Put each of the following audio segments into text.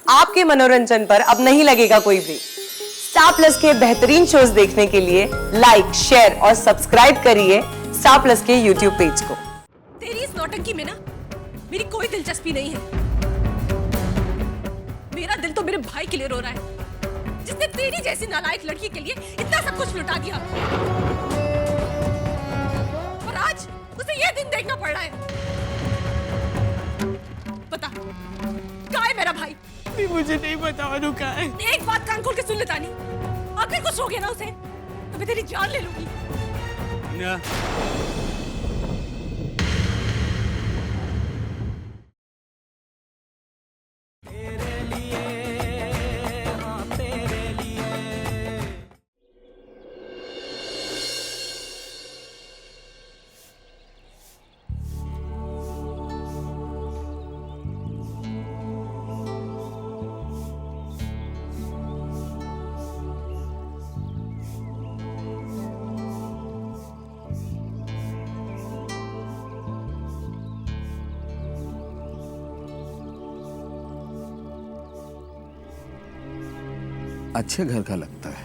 आपके मनोरंजन पर अब नहीं लगेगा कोई ब्रेक। स्टार प्लस के बेहतरीन शोज देखने के लिए लाइक, शेयर और सब्सक्राइब करिए स्टार प्लस के यूट्यूब पेज को। तेरी इस नौटंकी में ना मेरी कोई दिलचस्पी नहीं है। मेरा दिल तो मेरे भाई के लिए रो रहा है, जिसने तेरी जैसी नालायक लड़की के लिए इतना सब कुछ लुटा दिया, और आज उसे ये दिन देखना पड़ रहा है। बता, कहाँ है मेरा भाई? मुझे नहीं पता अनु कहाँ है। एक बात कान खोल के सुन लेता नहीं, अगर कुछ हो गया ना उसे तो मैं तेरी जान ले लूंगी। अच्छे घर का लगता है।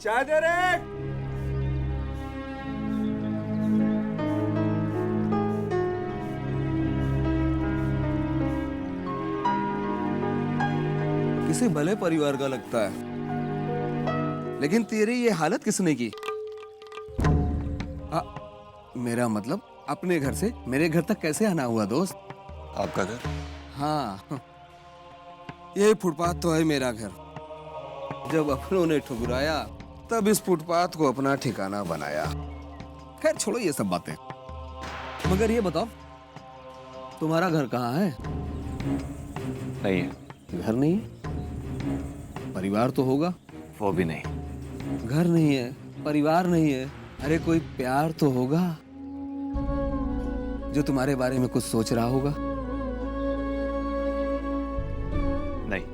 चाय दे रे। किसी भले परिवार का लगता है, लेकिन तेरी ये हालत किसने की? मेरा मतलब अपने घर से मेरे घर तक कैसे आना हुआ दोस्त? आपका घर? हाँ, यही फुटपाथ तो है मेरा घर। जब अपनों ने ठुकराया तब इस फुटपाथ को अपना ठिकाना बनाया। खैर छोड़ो ये सब बातें, मगर ये बताओ तुम्हारा घर कहाँ है? नहीं है। घर नहीं है? परिवार तो होगा? वो भी नहीं। घर नहीं है, परिवार नहीं है, अरे कोई प्यार तो होगा जो तुम्हारे बारे में कुछ सोच रहा होगा? नहीं।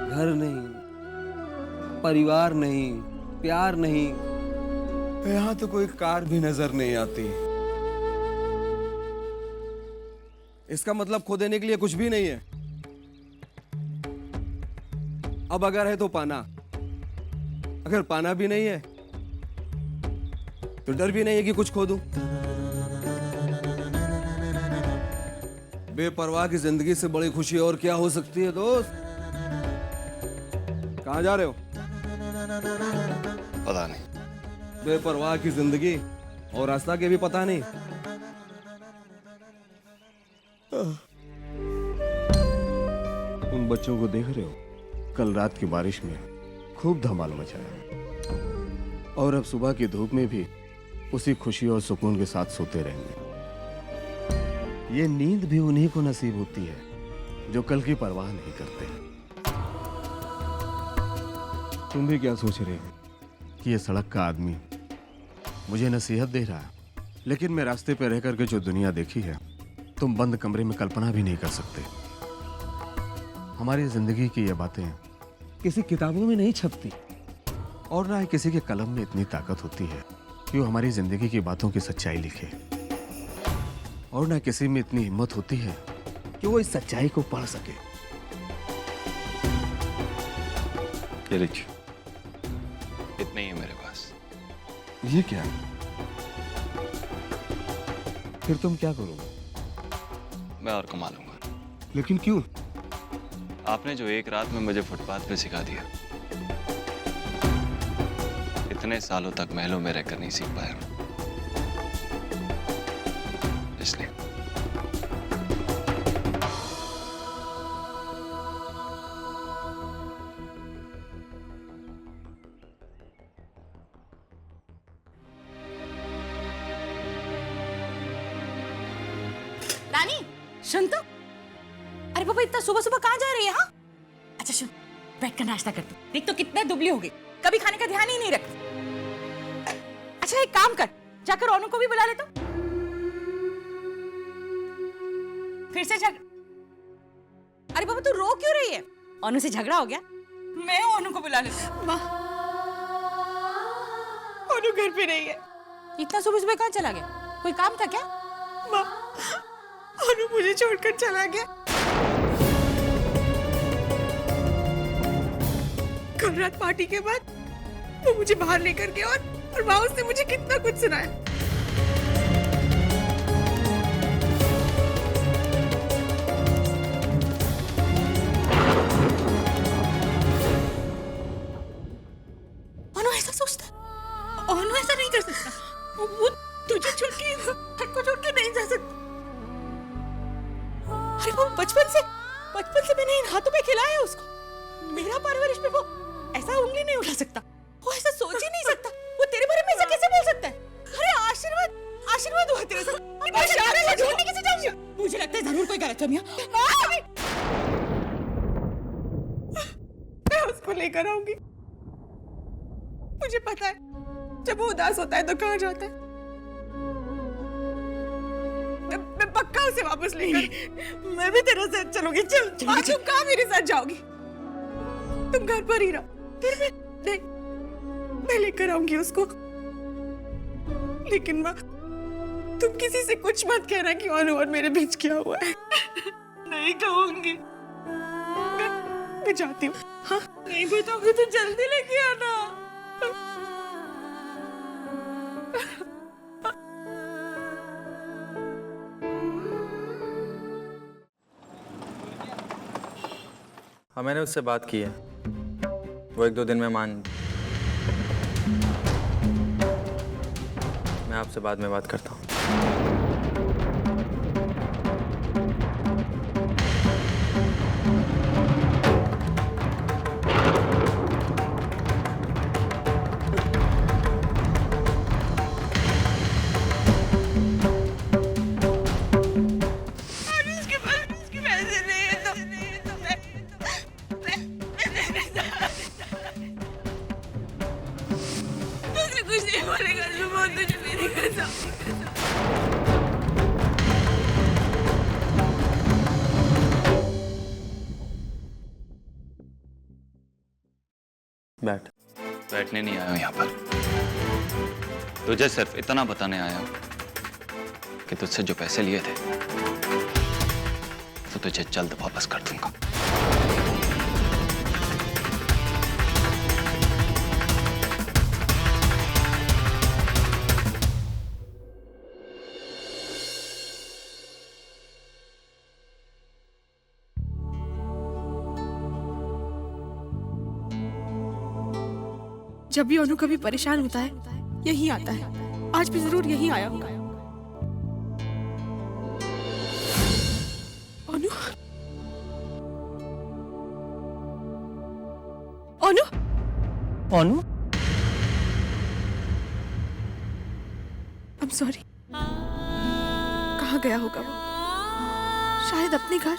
घर नहीं, परिवार नहीं, प्यार नहीं, यहाँ तो कोई कार भी नजर नहीं आती। इसका मतलब खो देने के लिए कुछ भी नहीं है। अब अगर है तो पाना, अगर पाना भी नहीं है तो डर भी नहीं है कि कुछ खो दूं। बेपरवाह की जिंदगी से बड़ी खुशी और क्या हो सकती है दोस्त? कहाँ जा रहे हो? पता नहीं। बेपरवाह की जिंदगी और रास्ता के भी पता नहीं। उन बच्चों को देख रहे हो? कल रात की बारिश में खूब धमाल मचाया, और अब सुबह की धूप में भी उसी खुशी और सुकून के साथ सोते रहेंगे। ये नींद भी उन्हीं को नसीब होती है जो कल की परवाह नहीं करते। तुम भी क्या सोच रहे हो कि ये सड़क का आदमी मुझे नसीहत दे रहा है, लेकिन मैं रास्ते पर रह करके जो दुनिया देखी है तुम बंद कमरे में कल्पना भी नहीं कर सकते। हमारी जिंदगी की ये बातें किसी किताबों में नहीं छपती, और ना ही किसी के कलम में इतनी ताकत होती है कि वो हमारी जिंदगी की बातों की सच्चाई लिखे, और ना किसी में इतनी हिम्मत होती है कि वो इस सच्चाई को पढ़ सके। ये लीजिए, इतना ही है मेरे पास। ये क्या है? फिर तुम क्या करोगे? मैं और कमा लूंगा। लेकिन क्यों? आपने जो एक रात में मुझे फुटपाथ पे सिखा दिया, इतने सालों तक महलों में रहकर नहीं सीख पाया, इसलिए। रानी, सुन तो। अरे पापा, इतना सुबह सुबह कहाँ जा रही है? हाँ, अच्छा सुन, बैठ कर नाश्ता कर। तू देख तो कितना दुबली हो गई, कभी खाने का ध्यान ही नहीं रखती। अच्छा एक काम कर, जाकर ओनू को भी बुला ले। तो फिर से झगड़ा? अरे पापा तू रो क्यों रही है? ओनू से झगड़ा हो गया? मैं ओनू को बुला लेती हूँ। माँ, ओनू घर पे नहीं है। इतना सुबह सुबह कहाँ चला गया? कोई काम था क्या? माँ मुझे छोड़कर चला गया। कल रात पार्टी के बाद वो मुझे बाहर लेकर गया और वहां उसने मुझे कितना कुछ सुनाया। अनु ऐसा सोचता है, अनु ऐसा नहीं कर सकता। वो तुझे छोड़ के, घर को छोड़ के नहीं जा सकता। अरे वो बचपन से मैंने इन हाथों पे खिलाया है उसको। मेरा परवरिश पे वो ऐसा उंगली नहीं उठा सकता, वो ऐसा सोच ही नहीं सकता। वो तेरे बारे में ऐसा कैसे बोल सकता है? अरे आशीर्वाद हुआ तेरे साथ। मैं छोड़ने कैसे जाऊंगी? मुझे लगता है जरूर कोई गलतफहमी है। मैं उसको लेकर आऊंगी। मुझे पता है जब वो उदास होता है तो कहाँ जाता है। मैं पक्का उसे वापस लेकर। मैं भी तेरे साथ चलूंगी। चल तुम कहाँ मेरे साथ जाओगी? तुम घर पर ही रहो। फिर मैं लेकर आऊंगी उसको। लेकिन माँ, तुम किसी से कुछ मत कहना कि अनु और मेरे बीच क्या हुआ है। नहीं कहूंगी। मैं जाती हूँ। हाँ नहीं बताऊंगी तो जल्दी लेके आना। हाँ, मैंने उससे बात की है। वो 1-2 दिन में मैं आपसे बाद में बात करता हूँ। उसके पैसे नहीं है तो तुझे कुछ नहीं बोलेगा। तुझे मेरी कसम। बैठने नहीं आया हूं यहाँ पर। तुझे सिर्फ इतना बताने आया हूं कि तुझसे जो पैसे लिए थे तो तुझे जल्द वापस कर दूंगा। जब भी अनु कभी परेशान होता है यही आता है। आज भी जरूर यही आया होगा। अनु अनु अनु, आई एम सॉरी। कहाँ गया होगा वो? शायद अपने घर।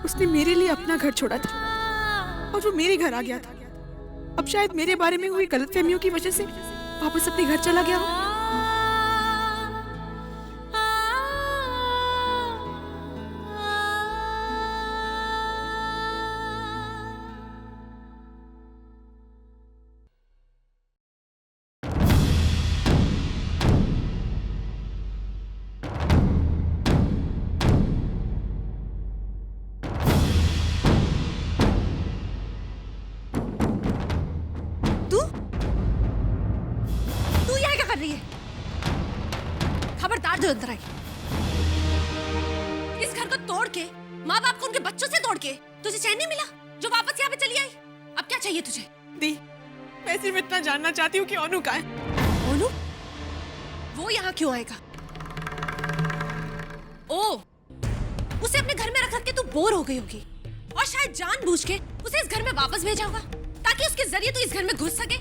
उसने मेरे लिए अपना घर छोड़ा था और वो मेरे घर आ गया था। अब शायद मेरे बारे में हुई गलतफहमियों की वजह से वापस अपने घर चला गया हो। खबरदार जो अंदर आई। इस घर को तोड़ के, माँ बाप को उनके बच्चों से तोड़ के तुझे चैन नहीं मिला जो वापस यहाँ पे चली आई? अब क्या चाहिए तुझे? दी, मैं सिर्फ इतना जानना चाहती हूँ कि अनु कहाँ है। अनु? वो यहाँ क्यों आएगा? ओ, उसे अपने घर में रख के तू बोर हो गई होगी और शायद जानबूझ के उसे इस घर में वापस भेजा होगा ताकि उसके जरिए तू इस घर में घुस सके।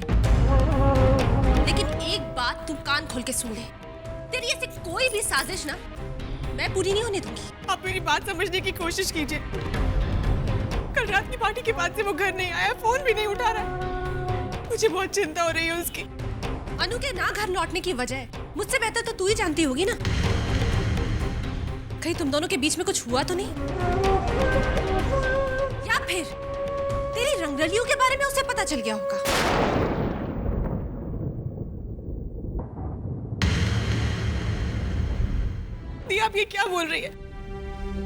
लेकिन एक बात तू कान खोल के सुन ले, तेरी ऐसी कोई भी साजिश ना मैं पूरी नहीं होने दूंगी। आप मेरी बात समझने की कोशिश कीजिए। कल रात की पार्टी के बाद से वो घर नहीं आया, फोन भी नहीं उठा रहा। मुझे बहुत चिंता हो रही है उसकी। अनु के ना घर लौटने की वजह मुझसे बेहतर तो तू ही जानती होगी ना। कहीं तुम दोनों के बीच में कुछ हुआ तो नहीं, या फिर तेरी रंगरलियों के बारे में उसे पता चल गया होगा। दी, आप ये क्या बोल रही है?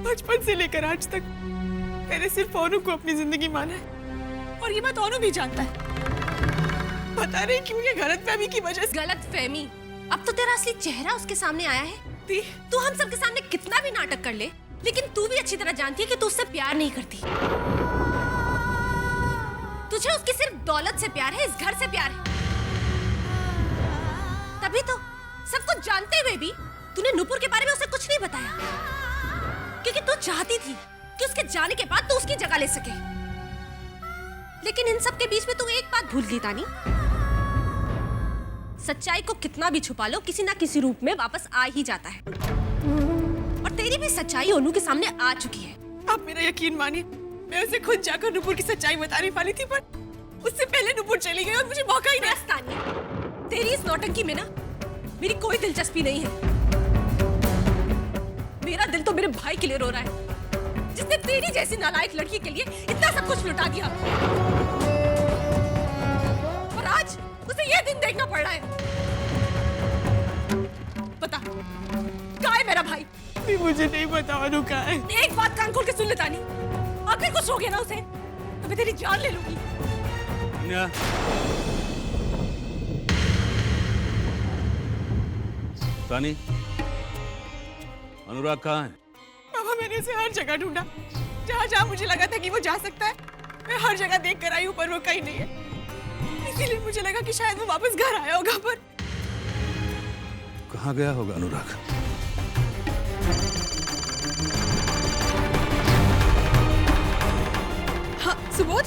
बचपन से लेकर आज तक मैंने सिर्फ अनु को अपनी जिंदगी माना है और ये बात अनु भी जानता है। पता नहीं क्यों ये गलतफहमी की वजह से। गलतफहमी? अब तो तेरा असली चेहरा उसके सामने आया है। तू हम सबके सामने कितना भी नाटक कर ले, लेकिन तू भी अच्छी तरह जानती है कि तू उससे प्यार नहीं करती। तुझे उसकी सिर्फ दौलत से प्यार है, इस घर से प्यार है। तभी तो सब कुछ जानते हुए भी तूने नूपुर के बारे में उसे कुछ नहीं बताया, क्योंकि तू चाहती थी कि उसके जाने के बाद तू उसकी जगह ले सके। लेकिन इन सब के बीच में तू एक बात भूल गई तानी, सच्चाई को कितना भी छुपा लो किसी ना किसी रूप में वापस आ ही जाता है। और तेरी भी सच्चाई अनु के सामने आ चुकी है। आप मेरा यकीन मानिए, मैं उसे खुद जाकर नूपुर की सच्चाई बताने वाली थी, पर उससे पहले नूपुर चली गई और मुझे मौका ही नहीं। बस तानी, तेरी इस नौटंकी में ना मेरी कोई दिलचस्पी नहीं है। मेरा दिल तो मेरे भाई के लिए रो रहा है, जिसने तेरी जैसी नालायक लड़की के लिए इतना सब कुछ लुटा दिया। और आज उसे यह दिन देखना पड़ रहा है। बता, कहाँ है मेरा भाई? मुझे नहीं पता अनु कहाँ है। एक बात कान खोल के सुन ले तानी, अगर कुछ हो गया ना उसे तो मैं तेरी जान ले लूंगी। तानी, अनुराग कहाँ है? पापा, मैंने उसे हर जगह ढूंढा, जहाँ जहाँ मुझे लगा था कि वो जा सकता है। मैं हर जगह देख कर आई हूँ, पर वो कहीं नहीं है। इसीलिए मुझे लगा कि शायद वो वापस घर आया होगा, पर कहाँ गया होगा अनुराग? हाँ, सुबोध।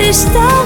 रिश्ता